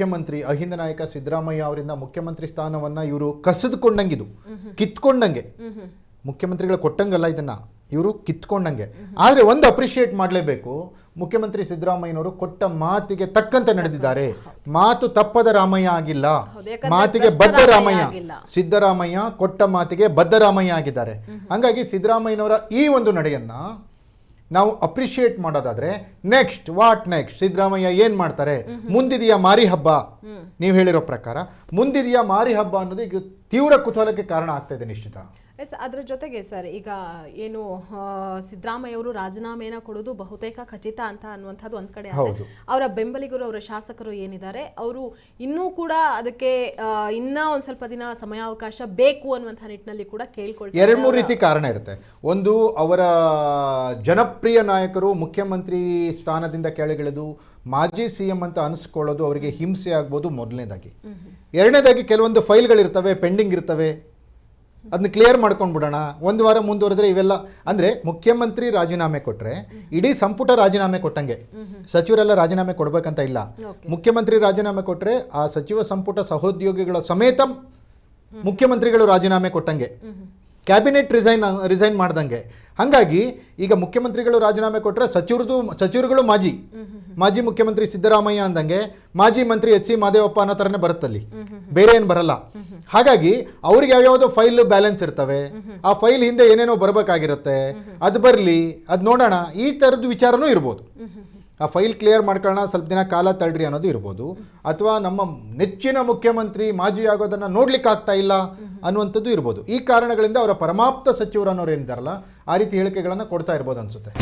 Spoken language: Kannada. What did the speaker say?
ಮುಖ್ಯಮಂತ್ರಿ ಅಹಿಂದ ನಾಯಕ ಸಿದ್ದರಾಮಯ್ಯ ಅವರಿಂದ ಮುಖ್ಯಮಂತ್ರಿ ಸ್ಥಾನವನ್ನು ಇವರು ಕಸಿದುಕೊಂಡಂಗಿದು, ಕಿತ್ಕೊಂಡಂಗೆ. ಮುಖ್ಯಮಂತ್ರಿಗಳು ಕೊಟ್ಟಂಗಲ್ಲ ಇದನ್ನು, ಇವರು ಕಿತ್ಕೊಂಡಂಗೆ. ಆದರೆ ಒಂದು ಅಪ್ರಿಷಿಯೇಟ್ ಮಾಡಲೇಬೇಕು, ಮುಖ್ಯಮಂತ್ರಿ ಸಿದ್ದರಾಮಯ್ಯನವರು ಕೊಟ್ಟ ಮಾತಿಗೆ ತಕ್ಕಂತೆ ನಡೆದಿದ್ದಾರೆ. ಮಾತು ತಪ್ಪದ ರಾಮಯ್ಯ ಆಗಿಲ್ಲ, ಮಾತಿಗೆ ಬದ್ಧ ರಾಮಯ್ಯ. ಸಿದ್ದರಾಮಯ್ಯ ಕೊಟ್ಟ ಮಾತಿಗೆ ಬದ್ಧ ರಾಮಯ್ಯ ಆಗಿದ್ದಾರೆ. ಹಾಗಾಗಿ ಸಿದ್ದರಾಮಯ್ಯನವರ ಈ ಒಂದು ನಡೆಯನ್ನು ನಾವು ಅಪ್ರಿಷಿಯೇಟ್ ಮಾಡೋದಾದ್ರೆ ನೆಕ್ಸ್ಟ್ ಸಿದ್ದರಾಮಯ್ಯ ಏನು ಮಾಡ್ತಾರೆ, ಮುಂದಿದೆಯಾ ಮಾರಿ ಹಬ್ಬ? ನೀವು ಹೇಳಿರೋ ಪ್ರಕಾರ ಮುಂದಿದೆಯಾ ಮಾರಿ ಹಬ್ಬ ಅನ್ನೋದು ಈಗ ತೀವ್ರ ಕುತೂಹಲಕ್ಕೆ ಕಾರಣ ಆಗ್ತಾ ಇದೆ ನಿಶ್ಚಿತ. ಅದರ ಜೊತೆಗೆ ಸರ್, ಈಗ ಏನು ಸಿದ್ದರಾಮಯ್ಯ ಅವರು ರಾಜೀನಾಮೆನ ಕೊಡೋದು ಬಹುತೇಕ ಖಚಿತ ಅಂತ ಅನ್ನುವಂಥದ್ದು ಒಂದ್ ಕಡೆ, ಅವರ ಬೆಂಬಲಿಗರು, ಅವರ ಶಾಸಕರು ಏನಿದ್ದಾರೆ ಅವರು ಇನ್ನೂ ಕೂಡ ಅದಕ್ಕೆ ಇನ್ನ ಒಂದ್ ಸ್ವಲ್ಪ ದಿನ ಸಮಯಾವಕಾಶ ಬೇಕು ಅನ್ನುವಂಥ ನಿಟ್ಟಿನಲ್ಲಿ ಕೂಡ ಕೇಳ್ಕೊಳ್ತಾರೆ. 2-3 ರೀತಿ ಕಾರಣ ಇರುತ್ತೆ. ಒಂದು, ಅವರ ಜನಪ್ರಿಯ ನಾಯಕರು ಮುಖ್ಯಮಂತ್ರಿ ಸ್ಥಾನದಿಂದ ಕೆಳಗಿಳಿದು ಮಾಜಿ CM ಅಂತ ಅನಿಸ್ಕೊಳ್ಳೋದು ಅವರಿಗೆ ಹಿಂಸೆ ಆಗ್ಬೋದು ಮೊದಲನೇದಾಗಿ. ಎರಡನೇದಾಗಿ, ಕೆಲವೊಂದು ಫೈಲ್ಗಳಿರ್ತವೆ, ಪೆಂಡಿಂಗ್ ಇರ್ತವೆ, ಅದನ್ನ ಕ್ಲಿಯರ್ ಮಾಡ್ಕೊಂಡು ಬಿಡೋಣ, ಒಂದು ವಾರ ಮುಂದುವರೆದ್ರೆ ಇವೆಲ್ಲ. ಅಂದರೆ ಮುಖ್ಯಮಂತ್ರಿ ರಾಜೀನಾಮೆ ಕೊಟ್ಟರೆ ಇಡೀ ಸಂಪುಟ ರಾಜೀನಾಮೆ ಕೊಟ್ಟಂಗೆ. ಸಚಿವರೆಲ್ಲ ರಾಜೀನಾಮೆ ಕೊಡಬೇಕಂತ ಇಲ್ಲ. ಮುಖ್ಯಮಂತ್ರಿ ರಾಜೀನಾಮೆ ಕೊಟ್ಟರೆ ಆ ಸಚಿವ ಸಂಪುಟ ಸಹೋದ್ಯೋಗಿಗಳ ಸಮೇತ ಮುಖ್ಯಮಂತ್ರಿಗಳು ರಾಜೀನಾಮೆ ಕೊಟ್ಟಂಗೆ, ಕ್ಯಾಬಿನೆಟ್ ರಿಸೈನ್ ಮಾಡ್ದಂಗೆ. ಹಾಗಾಗಿ ಈಗ ಮುಖ್ಯಮಂತ್ರಿಗಳು ರಾಜೀನಾಮೆ ಕೊಟ್ಟರೆ ಸಚಿವರುಗಳು ಮಾಜಿ ಮುಖ್ಯಮಂತ್ರಿ ಸಿದ್ದರಾಮಯ್ಯ ಅಂದಂಗೆ ಮಾಜಿ ಮಂತ್ರಿ HC ಮಾದೇವಪ್ಪ ಅನ್ನೋ ಥರನೇ ಬರುತ್ತಲ್ಲಿ, ಬೇರೆ ಏನು ಬರಲ್ಲ. ಹಾಗಾಗಿ ಅವ್ರಿಗೆ ಯಾವ್ಯಾವುದೋ ಫೈಲ್ ಬ್ಯಾಲೆನ್ಸ್ ಇರ್ತವೆ, ಆ ಫೈಲ್ ಹಿಂದೆ ಏನೇನೋ ಬರಬೇಕಾಗಿರುತ್ತೆ, ಅದು ಬರಲಿ, ಅದು ನೋಡೋಣ, ಈ ಥರದ್ದು ವಿಚಾರನೂ ಇರ್ಬೋದು. ಆ ಫೈಲ್ ಕ್ಲಿಯರ್ ಮಾಡ್ಕೊಳ್ಳೋಣ, ಸ್ವಲ್ಪ ದಿನ ಕಾಲ ತಳ್ಳ್ರಿ ಅನ್ನೋದು ಇರ್ಬೋದು. ಅಥವಾ ನಮ್ಮ ನೆಚ್ಚಿನ ಮುಖ್ಯಮಂತ್ರಿ ಮಾಜಿ ಆಗೋದನ್ನು ನೋಡ್ಲಿಕ್ಕಾಗ್ತಾ ಇಲ್ಲ ಅನ್ನುವಂಥದ್ದು ಇರ್ಬೋದು. ಈ ಕಾರಣಗಳಿಂದ ಅವರ ಪರಮಾಪ್ತ ಸಚಿವರು ಅನ್ನೋರು ಏನಿದ್ದಾರಲ್ಲ, ಆ ರೀತಿ ಹೇಳಿಕೆಗಳನ್ನು ಕೊಡ್ತಾ ಇರ್ಬೋದು ಅನ್ಸುತ್ತೆ.